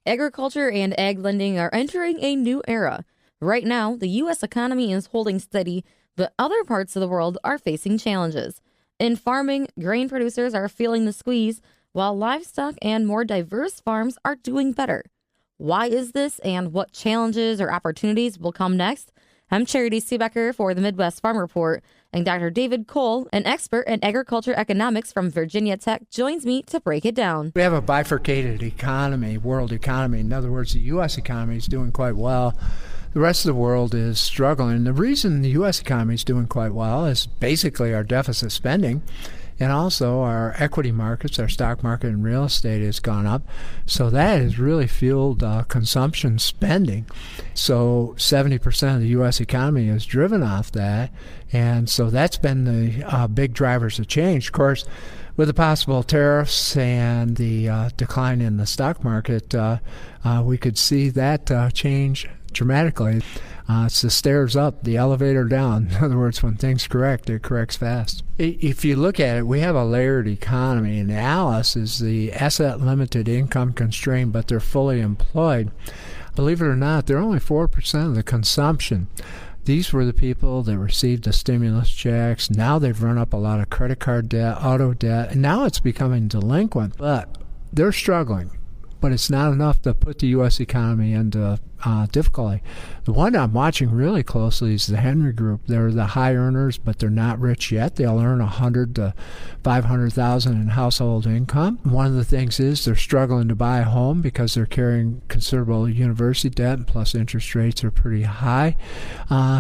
Agriculture and ag lending are entering a new era. Right now, the U.S. economy is holding steady, but other parts of the world are facing challenges. In farming, grain producers are feeling the squeeze, while livestock and more diverse farms are doing better. Why is this, and what challenges or opportunities will come next? I'm Charity Seebecker for the Midwest Farm Report, and Dr. David Kohl, an expert in agriculture economics from Virginia Tech, joins me to break it down. We have a bifurcated economy, world economy. In other words, the U.S. economy is doing quite well. The rest of the world is struggling. The reason the U.S. economy is doing quite well is basically our deficit spending, and also our equity markets, our stock market and real estate has gone up. So that has really fueled consumption spending. So 70% of the U.S. economy is driven off that. And so that's been the big drivers of change. Of course, with the possible tariffs and the decline in the stock market, we could see that change dramatically. It's the stairs up, the elevator down. In other words, when things correct, it corrects fast. If you look at it, we have a layered economy, and Alice is the asset limited, income constrained, but they're fully employed. Believe it or not, they're only 4% of the consumption. These were the people that received the stimulus checks. Now they've run up a lot of credit card debt, auto debt, and now it's becoming delinquent. But they're struggling. But it's not enough to put the U.S. economy into difficulty. The one I'm watching really closely is the Henry Group. They're the high earners, but they're not rich yet. They'll earn $100,000 to $500,000 in household income. One of the things is they're struggling to buy a home because they're carrying considerable university debt, and plus interest rates are pretty high.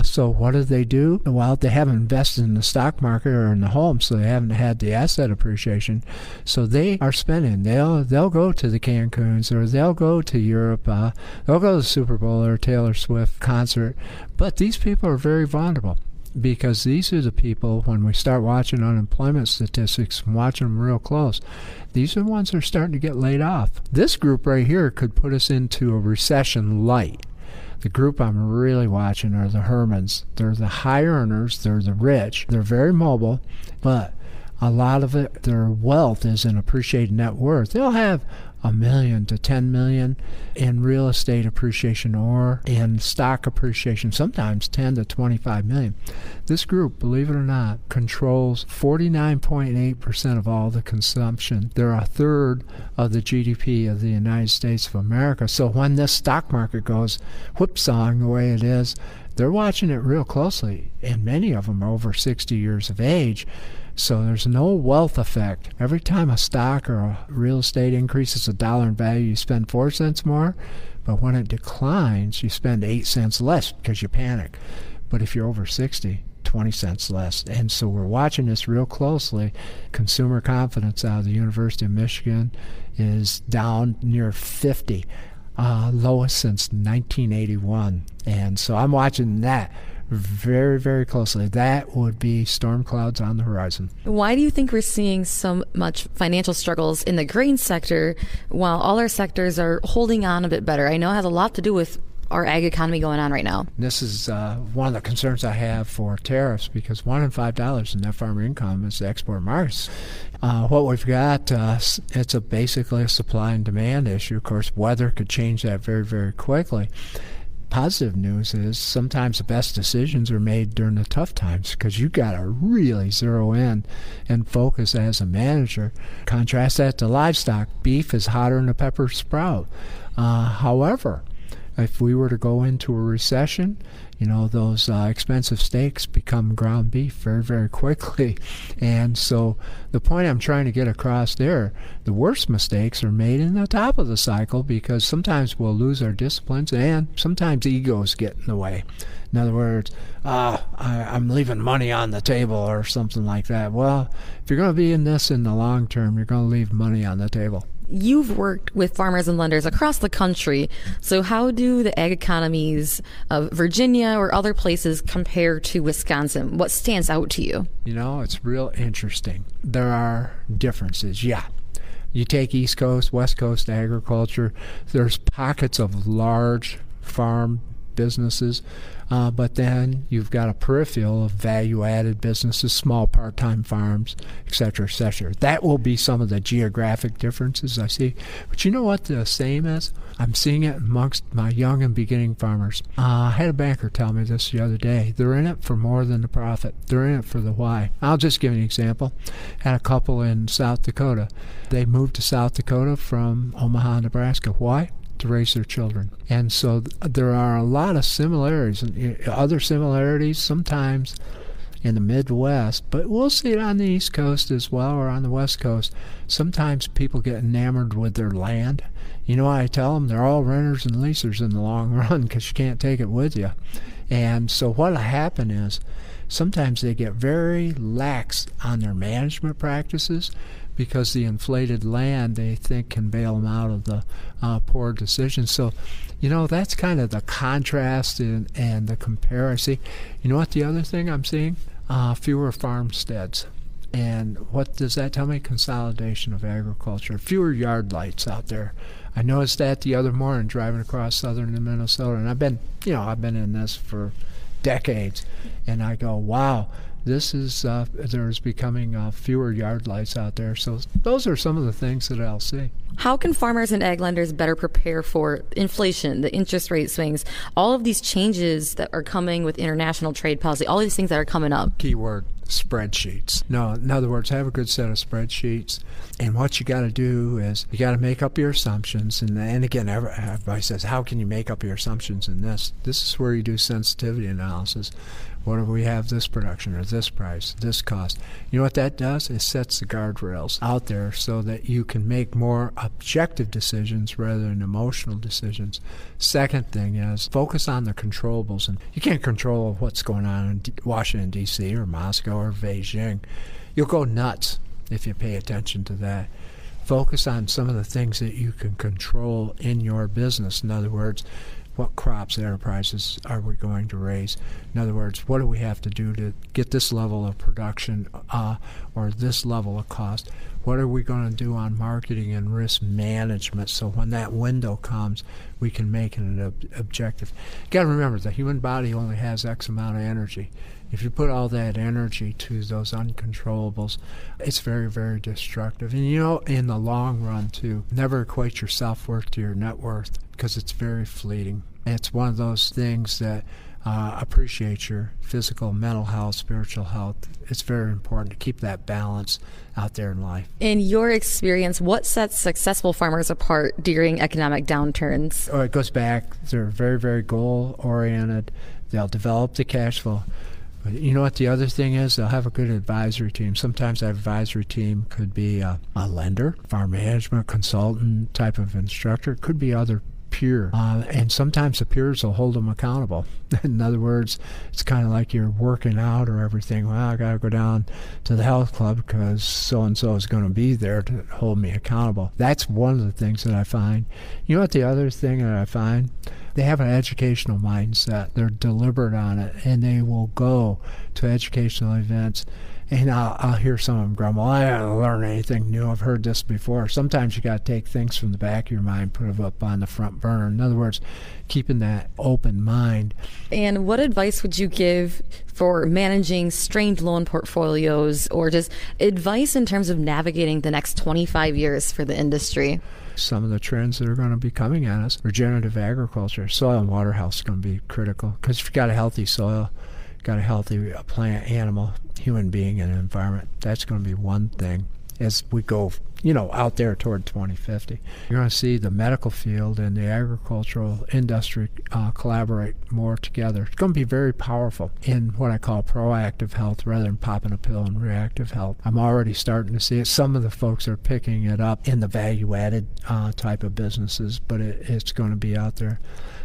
So what do? Well, they haven't invested in the stock market or in the home, so they haven't had the asset appreciation. So they are spending. They'll go to the Cancuns, or they'll go to Europe. They'll go to the Super Bowl or Taylor Swift concert. But these people are very vulnerable, because these are the people, when we start watching unemployment statistics and watching them real close, these are the ones that are starting to get laid off. This group right here could put us into a recession light. The group I'm really watching are the Hermans. They're the high earners. They're the rich. They're very mobile, but a lot of it, their wealth is in appreciated net worth. They'll have $1 million to $10 million in real estate appreciation or in stock appreciation, sometimes $10 to $25 million. This group, believe it or not, controls 49.8% of all the consumption. They're a third of the GDP of the United States of America. So when this stock market goes whipsawing the way it is, they're watching it real closely, and many of them are over 60 years of age. So there's no wealth effect. Every time a stock or a real estate increases $1 in value, you spend 4 cents more. But when it declines, you spend 8 cents less because you panic. But if you're over 60, 20 cents less. And so we're watching this real closely. Consumer confidence out of the University of Michigan is down near 50, lowest since 1981. And so I'm watching that very, very closely. That would be storm clouds on the horizon. Why do you think we're seeing so much financial struggles in the grain sector while all our sectors are holding on a bit better? I know it has a lot to do with our ag economy going on right now. This is one of the concerns I have for tariffs, because $1 in $5 in net farm income is the export markets. What we've got, it's basically a supply and demand issue. Of course, weather could change that very, very quickly. Positive news is sometimes the best decisions are made during the tough times, because you got to really zero in and focus as a manager. Contrast that to livestock. Beef is hotter than a pepper sprout. However, if we were to go into a recession, those expensive steaks become ground beef very, very quickly. And so the point I'm trying to get across there, the worst mistakes are made in the top of the cycle, because sometimes we'll lose our disciplines, and sometimes egos get in the way. In other words, I'm leaving money on the table or something like that. Well, if you're going to be in this in the long term, you're going to leave money on the table. You've worked with farmers and lenders across the country. So how do the ag economies of Virginia or other places compare to Wisconsin? What stands out to you? It's real interesting. There are differences, yeah. You take East Coast, West Coast agriculture, there's pockets of large farm businesses, but then you've got a peripheral of value-added businesses, small part-time farms, et cetera, et cetera. That will be some of the geographic differences I see. But you know what the same is? I'm seeing it amongst my young and beginning farmers. I had a banker tell me this the other day. They're in it for more than the profit. They're in it for the why. I'll just give you an example. Had a couple in South Dakota. They moved to South Dakota from Omaha, Nebraska. Why? To raise their children. And so there are a lot of similarities. Other similarities sometimes in the Midwest, but we'll see it on the East Coast as well, or on the West Coast. Sometimes people get enamored with their land. You know, I tell them they're all renters and leasers in the long run because you can't take it with you. And so what'll happen is sometimes they get very lax on their management practices because the inflated land they think can bail them out of the poor decisions. So, you know, that's kind of the contrast and the comparison. You know what the other thing I'm seeing? Fewer farmsteads. And what does that tell me? Consolidation of agriculture. Fewer yard lights out there. I noticed that the other morning driving across southern Minnesota, and I've been in this for decades, and I go, wow, this is there's becoming fewer yard lights out there. So those are some of the things that I'll see. How can farmers and ag lenders better prepare for inflation, the interest rate swings, all of these changes that are coming with international trade policy, all these things that are coming up? Keyword, spreadsheets. No, in other words, have a good set of spreadsheets. And what you got to do is you got to make up your assumptions. And again, everybody says, how can you make up your assumptions in this? This is where you do sensitivity analysis. What do we have this production or this price, this cost? You know what that does? It sets the guardrails out there so that you can make more objective decisions rather than emotional decisions. Second thing is focus on the controllables. And you can't control what's going on in Washington, D.C. or Moscow or Beijing. You'll go nuts if you pay attention to that. Focus on some of the things that you can control in your business. In other words, what crops, enterprises are we going to raise? In other words, what do we have to do to get this level of production or this level of cost? What are we going to do on marketing and risk management so when that window comes, we can make it an objective? You got to remember, the human body only has X amount of energy. If you put all that energy to those uncontrollables, it's very, very destructive. And you know, in the long run, too, never equate your self-worth to your net worth because it's very fleeting. It's one of those things that appreciate your physical, mental health, spiritual health. It's very important to keep that balance out there in life. In your experience, what sets successful farmers apart during economic downturns? Oh, it goes back. They're very, very goal-oriented. They'll develop the cash flow. But you know what the other thing is? They'll have a good advisory team. Sometimes that advisory team could be a lender, farm management consultant type of instructor. It could be other peer. And sometimes the peers will hold them accountable. In other words, it's kind of like you're working out or everything. Well, I got to go down to the health club because so-and-so is going to be there to hold me accountable. That's one of the things that I find. You know what the other thing that I find? They have an educational mindset. They're deliberate on it, and they will go to educational events. And I'll hear some of them grumble, I haven't learned anything new. I've heard this before. Sometimes you got to take things from the back of your mind, put them up on the front burner. In other words, keeping that open mind. And what advice would you give for managing strained loan portfolios, or just advice in terms of navigating the next 25 years for the industry? Some of the trends that are going to be coming at us, regenerative agriculture, soil and water health is going to be critical. Because if you've got a healthy soil, got a healthy plant, animal, human being, and environment, that's going to be one thing as we go, out there toward 2050. You're going to see the medical field and the agricultural industry collaborate more together. It's going to be very powerful in what I call proactive health rather than popping a pill in reactive health. I'm already starting to see it. Some of the folks are picking it up in the value-added type of businesses, but it's going to be out there.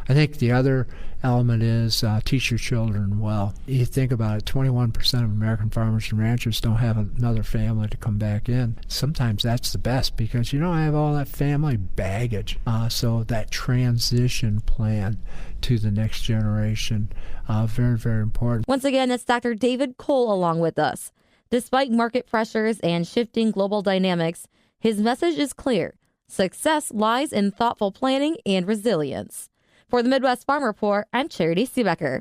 I think the other element is teach your children well. You think about it, 21% of American farmers and ranchers don't have another family to come back in. Sometimes that's the best because you don't have all that family baggage. So that transition plan to the next generation, very, very important. Once again, it's Dr. David Kohl along with us. Despite market pressures and shifting global dynamics, his message is clear. Success lies in thoughtful planning and resilience. For the Midwest Farm Report, I'm Charity Seebecker.